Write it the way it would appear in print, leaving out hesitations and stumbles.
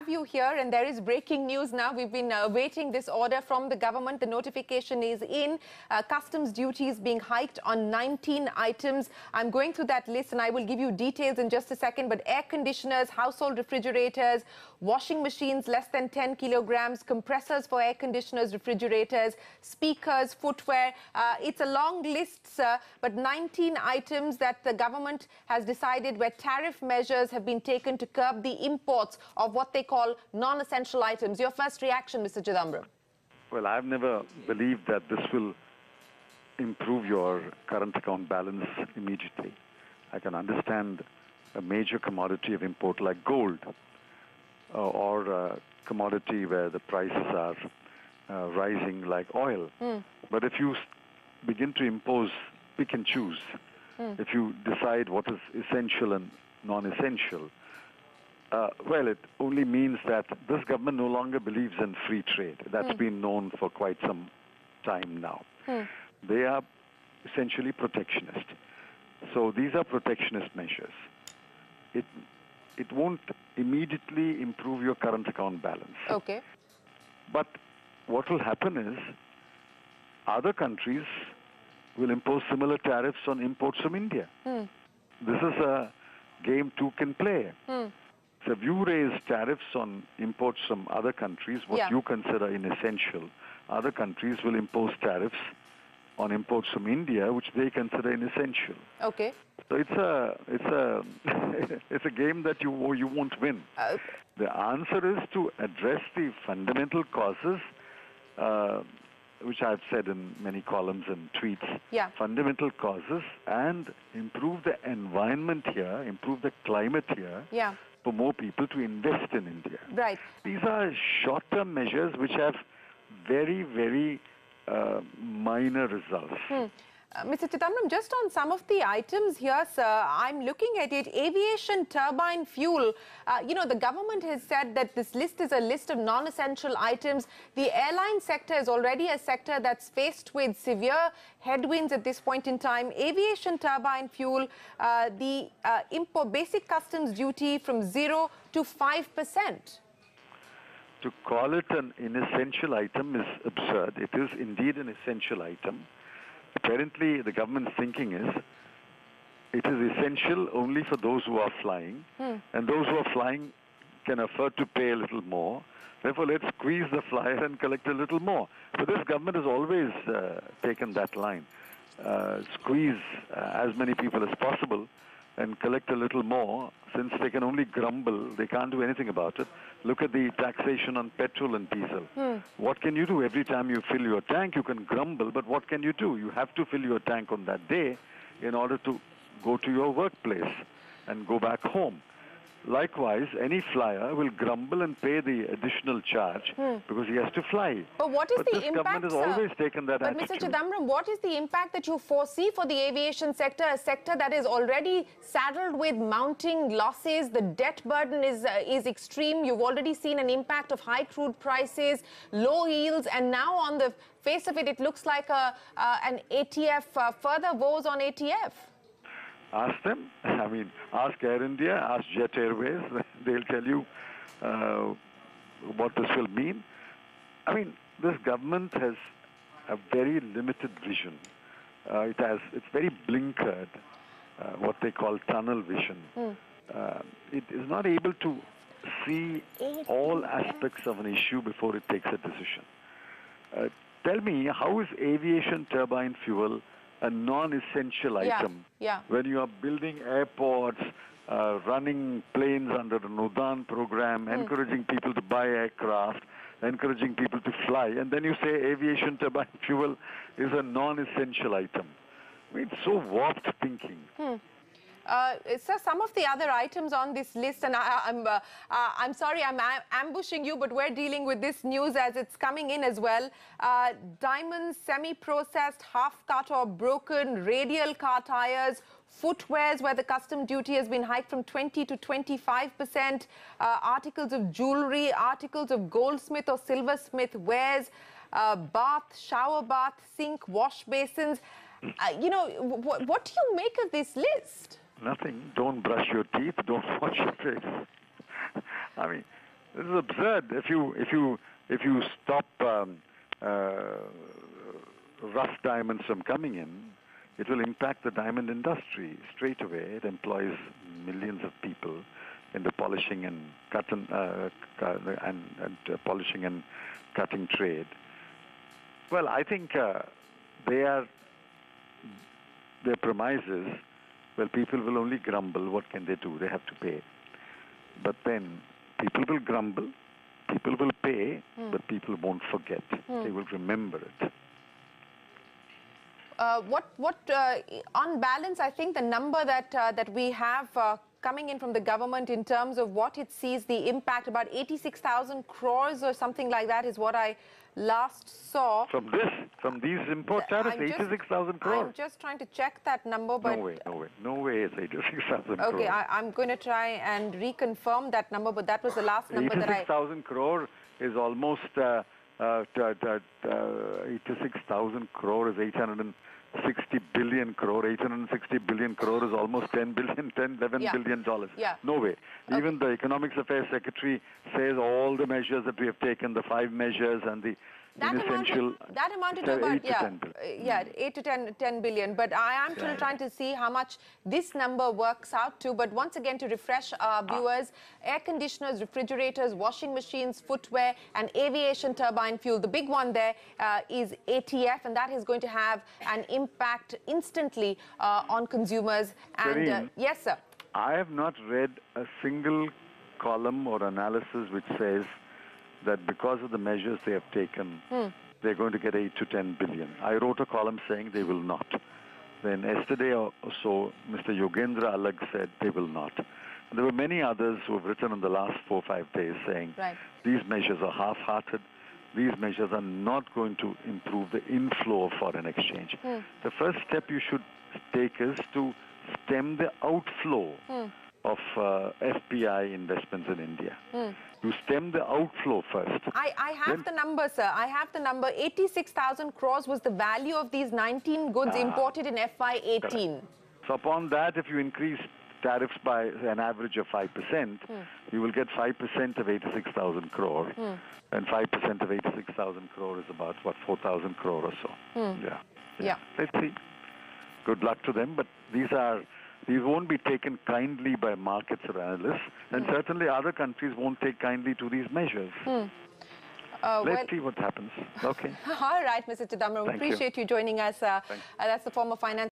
You here, and there is breaking news now. We've been awaiting this order from the government. The notification is in. Customs duties being hiked on 19 items. I'm going through that list and I will give you details in just a second. But air conditioners, household refrigerators, washing machines less than 10 kilograms, compressors for air conditioners, refrigerators, speakers, footwear. It's a long list, sir, but 19 items that the government has decided where tariff measures have been taken to curb the imports of what they call non-essential items. Your first reaction, Mr. Chidambaram? Well, I've never believed that this will improve your current account balance immediately. I can understand a major commodity of import like gold or a commodity where the prices are rising like oil. But if you begin to impose, pick and choose, if you decide what is essential and non-essential, well, it only means that this government no longer believes in free trade. That's been known for quite some time now. They are essentially protectionist. So these are protectionist measures. It won't immediately improve your current account balance. Okay. But what will happen is other countries will impose similar tariffs on imports from India. This is a game two can play. So if you raise tariffs on imports from other countries, what you consider inessential, other countries will impose tariffs on imports from India, which they consider inessential. Okay. So it's a game that you won't win. The answer is to address the fundamental causes, which I've said in many columns and tweets. Fundamental causes, and improve the environment here, improve the climate here. For more people to invest in India. Right. These are short-term measures which have very, very minor results. Mr. Chidambaram, just on some of the items here, sir, I'm looking at it. Aviation turbine fuel. The government has said that this list is a list of non-essential items. The airline sector is already a sector that's faced with severe headwinds at this point in time. Aviation turbine fuel, the basic customs duty from 0 to 5%. To call it an inessential item is absurd. It is indeed an essential item. Apparently, the government's thinking is it is essential only for those who are flying, and those who are flying can afford to pay a little more. Therefore, let's squeeze the flyer and collect a little more. So this government has always taken that line. Squeeze as many people as possible and collect a little more. Since they can only grumble, they can't do anything about it. Look at the taxation on petrol and diesel. What can you do? Every time you fill your tank, you can grumble, but what can you do? You have to fill your tank on that day in order to go to your workplace and go back home. Likewise, any flyer will grumble and pay the additional charge because he has to fly. But what is the this impact, government has always taken that attitude. But Mr. Chidambaram, what is the impact that you foresee for the aviation sector, a sector that is already saddled with mounting losses? The debt burden is extreme. You've already seen an impact of high crude prices, low yields, and now on the face of it, it looks like an ATF, further woes on ATF. Ask them. I mean, ask Air India, ask Jet Airways. They'll tell you what this will mean. I mean, this government has a very limited vision. It's very blinkered, what they call tunnel vision. It is not able to see all aspects of an issue before it takes a decision. Tell me, how is aviation turbine fuel a non-essential item when you are building airports, running planes under the Nudan program, encouraging people to buy aircraft, encouraging people to fly, and then you say aviation turbine fuel is a non-essential item. I mean, it's so warped thinking. Sir, some of the other items on this list, and I'm sorry I'm ambushing you, but we're dealing with this news as it's coming in as well. Diamonds, semi-processed, half-cut or broken, radial car tires, footwears where the custom duty has been hiked from 20 to 25%, articles of jewelry, articles of goldsmith or silversmith wares, bath, shower bath, sink, wash basins. What do you make of this list? Nothing. Don't brush your teeth. Don't wash your face. I mean, This is absurd. If you stop rough diamonds from coming in, it will impact the diamond industry straight away. It employs millions of people in the polishing and polishing and cutting trade. Well, I think their premises, well, people will only grumble. What can they do? They have to pay. But then people will grumble, people will pay, but people won't forget. They will remember it. On balance, I think the number that we have coming in from the government in terms of what it sees the impact, about 86,000 crores or something like that is what I last saw. From these import tariffs, 86,000 crores. I'm just trying to check that number, but... No way it's 86,000 crores. Okay, I'm going to try and reconfirm that number, but that was the last number that 86,000 crore is almost... 86,000 crore is 860 billion crore. 860 billion crore is almost 11 billion dollars. Yeah. No way. Okay. Even the Economics Affairs Secretary says all the measures that we have taken, the 5 measures and the that amounted to about 8 to 10 billion. But I am still trying to see how much this number works out to. But once again, to refresh our viewers, air conditioners, refrigerators, washing machines, footwear and aviation turbine fuel. The big one there is ATF, and that is going to have an impact instantly on consumers. And yes, sir. I have not read a single column or analysis which says that because of the measures they have taken, they're going to get 8 to 10 billion. I wrote a column saying they will not. Then yesterday or so, Mr. Yogendra Alag said they will not. And there were many others who have written in the last 4 or 5 days saying these measures are half-hearted. These measures are not going to improve the inflow of foreign exchange. The first step you should take is to stem the outflow of FPI investments in India. To stem the outflow first. I have the number, sir. I have the number. 86,000 crores was the value of these 19 goods imported in FY18. So upon that, if you increase tariffs by an average of 5%, you will get 5% of 86,000 crore. And 5% of 86,000 crore is about, what, 4,000 crore or so. Yeah. Let's see. Good luck to them, but these won't be taken kindly by markets or analysts, and certainly other countries won't take kindly to these measures. Let's see what happens. Okay. All right, Mr. Chidambaram. We appreciate you joining us. That's the former finance